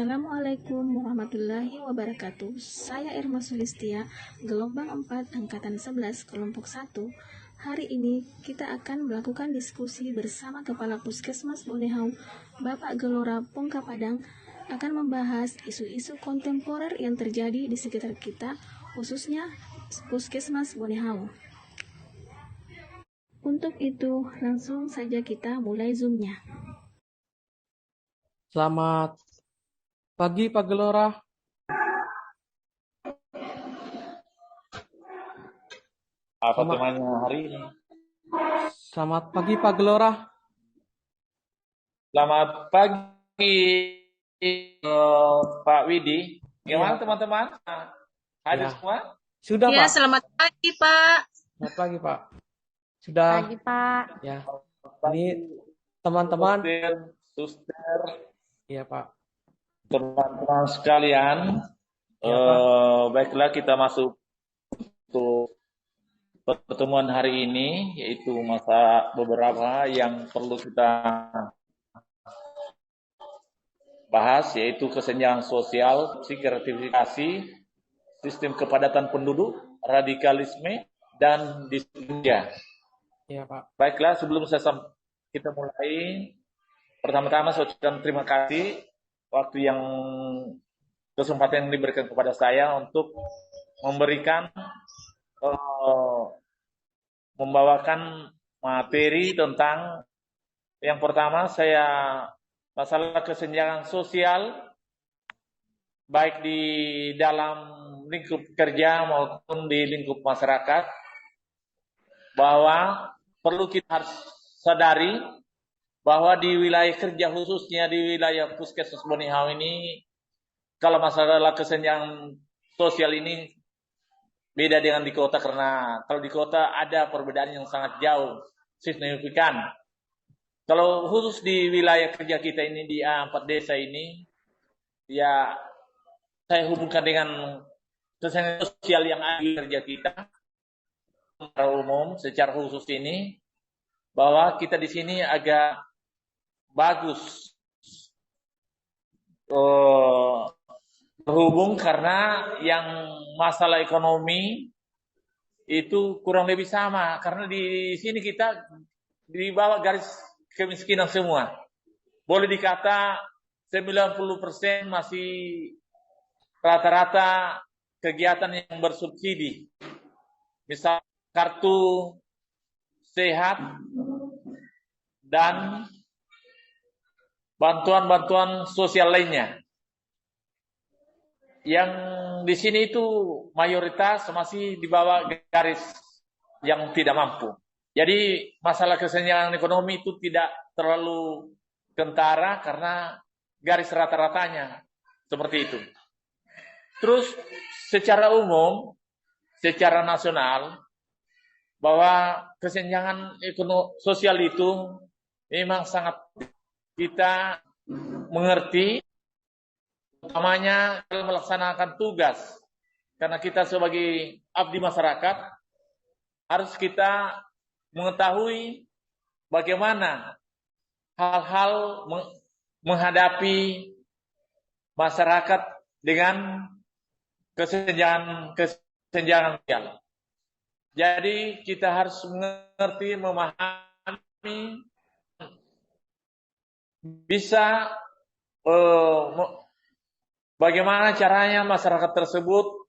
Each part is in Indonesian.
Assalamualaikum warahmatullahi wabarakatuh. Saya Irma Sulistia, gelombang 4, angkatan 11, kelompok 1. Hari ini kita akan melakukan diskusi bersama Kepala Puskesmas Bonehau, Bapak Gelora Pongka Padang, akan membahas isu-isu kontemporer yang terjadi di sekitar kita, khususnya Puskesmas Bonehau. Untuk itu, langsung saja kita mulai Zoom-nya. Selamat pagi Pak Gelora. Apa temanya hari ini? Selamat pagi Pak Gelora. Selamat pagi Pak Widi. Gimana teman-teman? Hadir Ya. semua? Sudah Ya, Pak. selamat pagi Pak. Selamat pagi Pak. Sudah. Pagi Pak. Ya. Ini teman-teman. Suster. Iya Pak. Teman-teman sekalian. Ya, Pak. Baiklah kita masuk untuk pertemuan hari ini, yaitu beberapa yang perlu kita bahas, yaitu kesenjangan sosial, gratifikasi, sistem kepadatan penduduk, radikalisme, dan diskriminasi. Iya Pak. Baiklah, sebelum kita mulai, pertama-tama saya ucapkan terima kasih waktu yang kesempatan yang diberikan kepada saya untuk memberikan membawakan materi tentang yang pertama masalah kesenjangan sosial baik di dalam lingkup kerja maupun di lingkup masyarakat, bahwa perlu kita harus sadari bahwa di wilayah kerja khususnya di wilayah Puskesmas Bonehau ini, kalau masalah kesenjangan sosial ini beda dengan di kota, karena kalau di kota ada perbedaan yang sangat jauh, signifikan. Kalau khusus di wilayah kerja kita ini di A4 desa ini, ya saya hubungkan dengan kesenjangan sosial yang ada di kerja kita secara umum, secara khusus ini, bahwa kita di sini agak bagus terhubung, karena yang masalah ekonomi itu kurang lebih sama, karena di sini kita di bawah garis kemiskinan semua. Boleh dikata 90% masih rata-rata kegiatan yang bersubsidi. Misal kartu sehat dan bantuan-bantuan sosial lainnya. Yang di sini itu mayoritas masih di bawah garis yang tidak mampu. Jadi masalah kesenjangan ekonomi itu tidak terlalu kentara karena garis rata-ratanya seperti itu. Terus secara umum, secara nasional, bahwa kesenjangan ekonomi sosial itu memang sangat kita mengerti, utamanya dalam melaksanakan tugas, karena kita sebagai abdi masyarakat harus kita mengetahui bagaimana hal-hal menghadapi masyarakat dengan kesenjangan sosial. Jadi kita harus mengerti, memahami, bisa bagaimana caranya masyarakat tersebut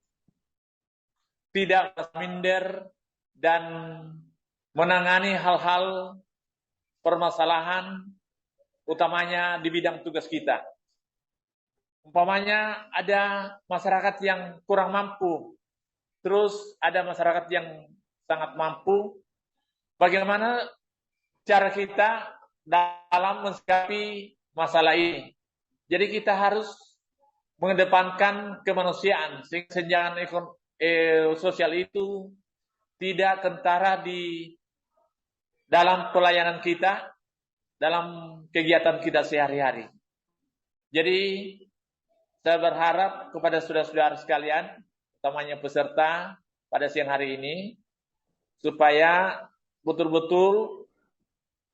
tidak minder dan menangani hal-hal permasalahan utamanya di bidang tugas kita. Umpamanya ada masyarakat yang kurang mampu, terus ada masyarakat yang sangat mampu. Bagaimana cara kita dalam mensikapi masalah ini? Jadi kita harus mengedepankan kemanusiaan, sehingga kesenjangan sosial itu tidak kentara di dalam pelayanan kita, dalam kegiatan kita sehari-hari. Jadi saya berharap kepada saudara-saudara sekalian, utamanya peserta pada siang hari ini, supaya betul-betul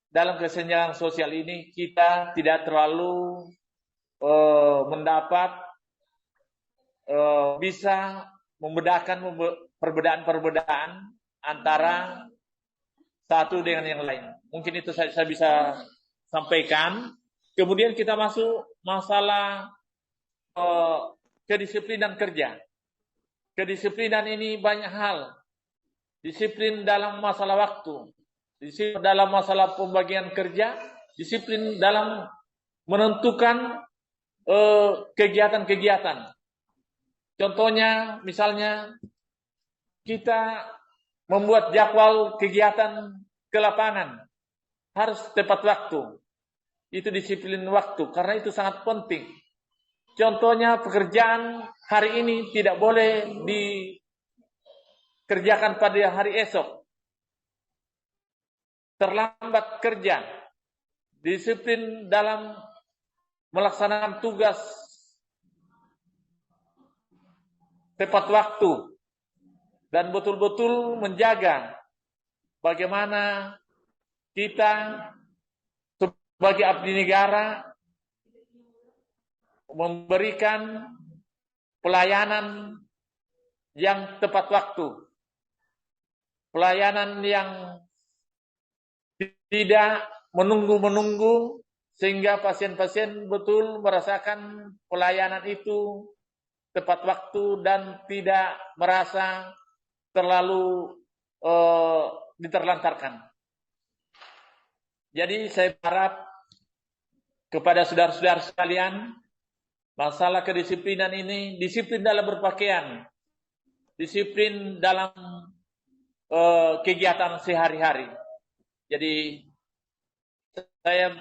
dalam kesenjangan sosial ini kita tidak terlalu mendapat bisa membedakan perbedaan antara satu dengan yang lain. Mungkin itu saya bisa sampaikan. Kemudian kita masuk masalah kedisiplinan kerja. Kedisiplinan ini banyak hal. Disiplin dalam masalah waktu, disiplin dalam masalah pembagian kerja, disiplin dalam menentukan kegiatan-kegiatan. Contohnya, misalnya kita membuat jadwal kegiatan ke lapangan harus tepat waktu. Itu disiplin waktu, karena itu sangat penting. Contohnya pekerjaan hari ini tidak boleh dikerjakan pada hari esok. Terlambat kerja. Disiplin dalam melaksanakan tugas tepat waktu. Dan betul-betul menjaga bagaimana kita sebagai abdi negara memberikan pelayanan yang tepat waktu. Pelayanan yang tidak menunggu-menunggu sehingga pasien-pasien betul merasakan pelayanan itu tepat waktu dan tidak merasa terlalu diterlantarkan. Jadi saya harap kepada saudara-saudara sekalian, masalah kedisiplinan ini, disiplin dalam berpakaian, disiplin dalam kegiatan sehari-hari. Jadi saya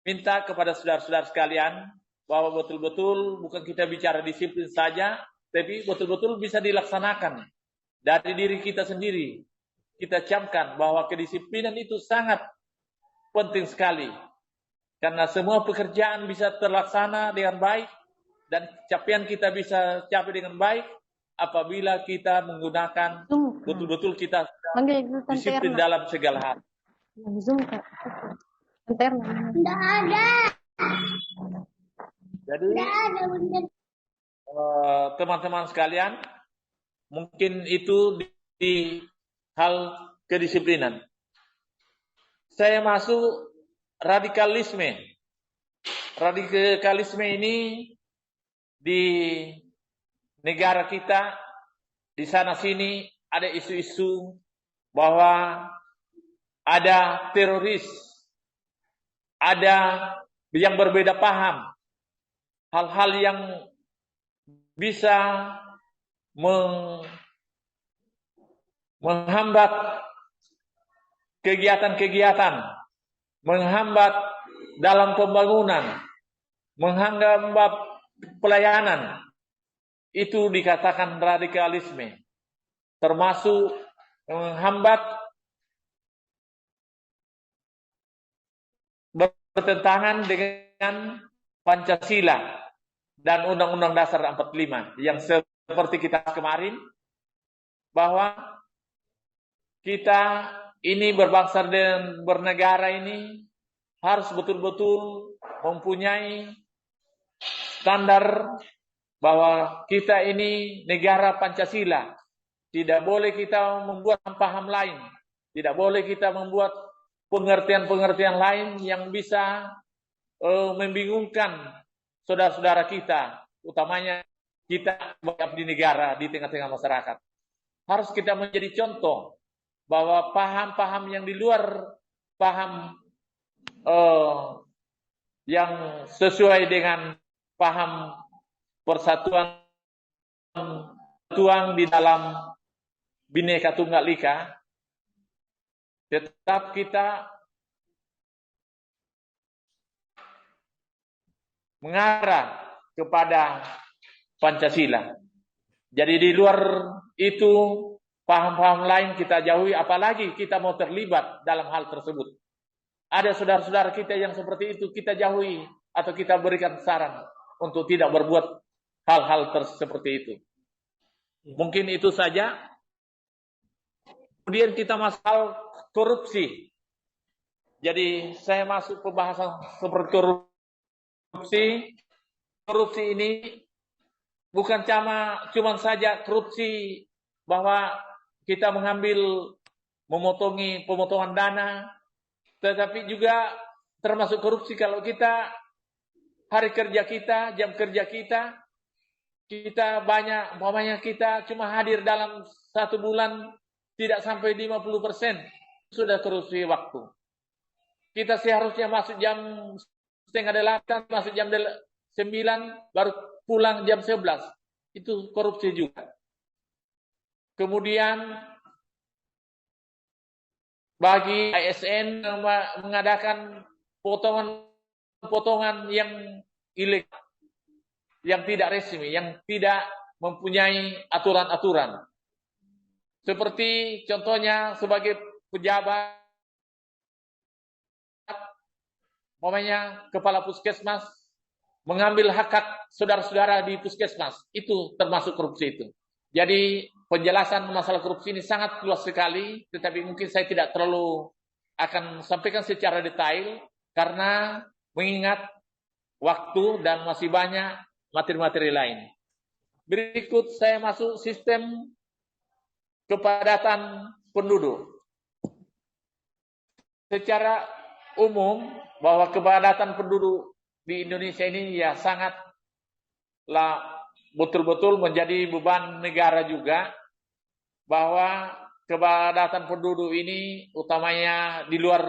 minta kepada saudara-saudara sekalian bahwa betul-betul bukan kita bicara disiplin saja, tapi betul-betul bisa dilaksanakan dari diri kita sendiri. Kita camkan bahwa kedisiplinan itu sangat penting sekali. Karena semua pekerjaan bisa terlaksana dengan baik dan capaian kita bisa capai dengan baik apabila kita menggunakan betul-betul kita disiplin dalam segala hal. Tidak ada. Jadi teman-teman sekalian, mungkin itu di hal kedisiplinan. Saya masuk radikalisme. Radikalisme ini di negara kita, di sana sini ada isu-isu bahwa ada teroris, ada yang berbeda paham, hal-hal yang bisa menghambat kegiatan-kegiatan, menghambat dalam pembangunan, menghambat pelayanan. Itu dikatakan radikalisme, termasuk menghambat bertentangan dengan Pancasila dan Undang-Undang Dasar 45 yang seperti kita kemarin, bahwa kita ini berbangsa dan bernegara ini harus betul-betul mempunyai standar bahwa kita ini negara Pancasila. Tidak boleh kita membuat paham lain. Tidak boleh kita membuat pengertian-pengertian lain yang bisa membingungkan saudara-saudara kita, utamanya kita sebagai abdi negara di tengah-tengah masyarakat. Harus kita menjadi contoh bahwa paham-paham yang di luar paham yang sesuai dengan paham persatuan di dalam Bhinneka Tunggal Ika, tetap kita mengarah kepada Pancasila. Jadi di luar itu paham-paham lain kita jauhi, apalagi kita mau terlibat dalam hal tersebut. Ada saudara-saudara kita yang seperti itu kita jauhi atau kita berikan saran untuk tidak berbuat hal-hal seperti itu. Mungkin itu saja. Kemudian kita masuk korupsi. Jadi saya masuk pembahasan seperti korupsi. korupsi ini bukan cuma saja korupsi bahwa kita pemotongan dana, tetapi juga termasuk korupsi kalau kita hari kerja kita, jam kerja kita banyak, umpamanya kita cuma hadir dalam 1 bulan tidak sampai 50%, sudah korupsi waktu. Kita seharusnya masuk jam 7:30, masuk jam 9, baru pulang jam 11. Itu korupsi juga. Kemudian bagi ASN mengadakan potongan yang ilegal, yang tidak resmi, yang tidak mempunyai aturan-aturan. Seperti contohnya sebagai pejabat, umpamanya kepala puskesmas mengambil hak saudara-saudara di puskesmas, itu termasuk korupsi itu. Jadi penjelasan masalah korupsi ini sangat luas sekali, tetapi mungkin saya tidak terlalu akan sampaikan secara detail karena mengingat waktu dan masih banyak materi-materi lain. Berikut saya masuk sistem kepadatan penduduk. Secara umum bahwa kepadatan penduduk di Indonesia ini ya sangatlah betul-betul menjadi beban negara juga, bahwa kepadatan penduduk ini utamanya di luar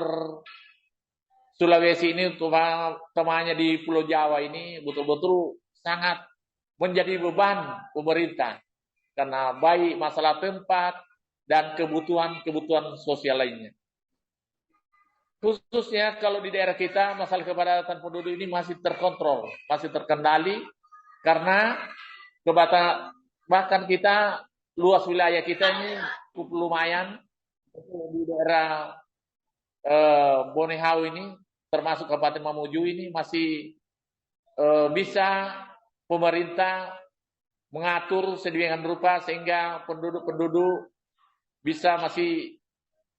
Sulawesi ini, utamanya di Pulau Jawa ini betul-betul sangat menjadi beban pemerintah karena baik masalah tempat dan kebutuhan sosial lainnya. Khususnya kalau di daerah kita masalah kepadatan penduduk ini masih terkontrol, masih terkendali karena bahkan kita luas wilayah kita ini cukup lumayan di daerah Bonehau ini termasuk Kabupaten Mamuju ini masih bisa pemerintah mengatur sedemikian rupa sehingga penduduk bisa masih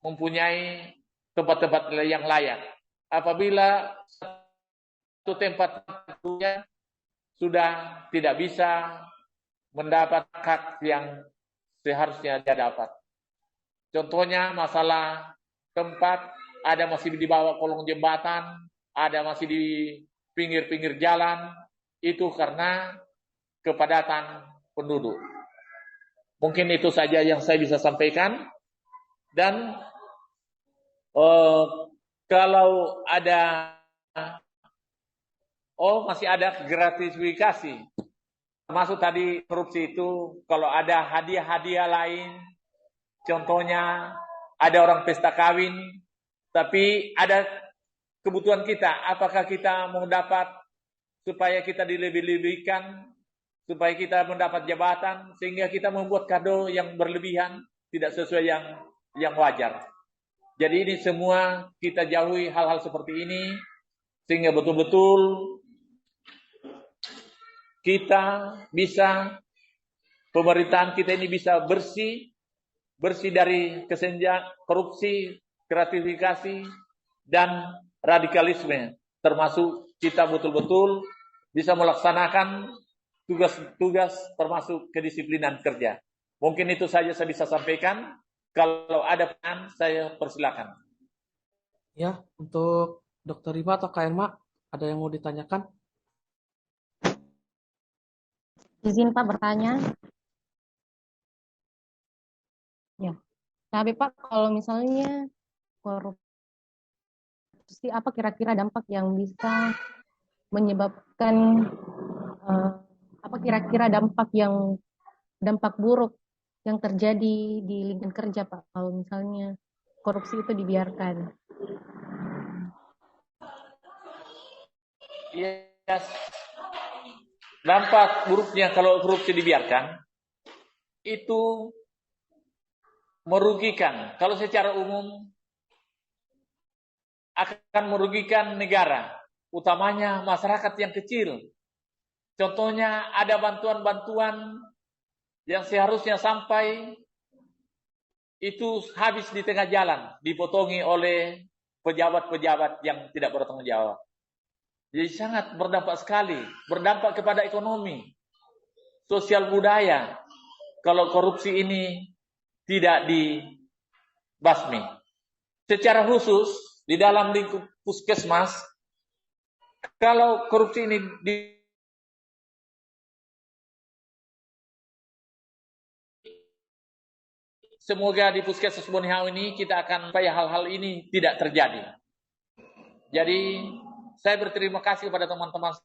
mempunyai tempat-tempat yang layak. Apabila satu tempat sudah tidak bisa mendapat hak yang seharusnya dia dapat. Contohnya masalah tempat, ada masih di bawah kolong jembatan, ada masih di pinggir-pinggir jalan, itu karena kepadatan penduduk. Mungkin itu saja yang saya bisa sampaikan. Dan kalau ada, masih ada gratifikasi. Termasuk tadi korupsi itu, kalau ada hadiah-hadiah lain, contohnya ada orang pesta kawin, tapi ada kebutuhan kita, apakah kita mau dapat supaya kita dilebih-lebihkan, supaya kita mendapat jabatan, sehingga kita membuat kado yang berlebihan, tidak sesuai yang wajar. Jadi ini semua kita jauhi hal-hal seperti ini, sehingga betul-betul kita bisa, pemerintahan kita ini bisa bersih dari kesenjangan, korupsi, gratifikasi, dan radikalisme. Termasuk kita betul-betul bisa melaksanakan tugas-tugas termasuk kedisiplinan kerja. Mungkin itu saja saya bisa sampaikan. Kalau ada pertanyaan, saya persilakan. Ya, untuk Dr. Rima atau Kak Irma, ada yang mau ditanyakan? Izin Pak bertanya. Ya, tapi Pak, kalau misalnya korupsi, apa kira-kira dampak yang bisa menyebabkan apa kira-kira dampak buruk yang terjadi di lingkungan kerja Pak, kalau misalnya korupsi itu dibiarkan? Yes. Dampak buruknya kalau korupsi dibiarkan itu merugikan. Kalau secara umum akan merugikan negara, utamanya masyarakat yang kecil. Contohnya ada bantuan-bantuan yang seharusnya sampai itu habis di tengah jalan, dipotongi oleh pejabat-pejabat yang tidak bertanggung jawab. Jadi sangat berdampak sekali, berdampak kepada ekonomi, sosial budaya, kalau korupsi ini tidak dibasmi. Secara khusus, di dalam lingkup puskesmas, kalau korupsi ini semoga di Puskesmas Bonihau ini kita akan supaya hal-hal ini tidak terjadi. Jadi saya berterima kasih kepada teman-teman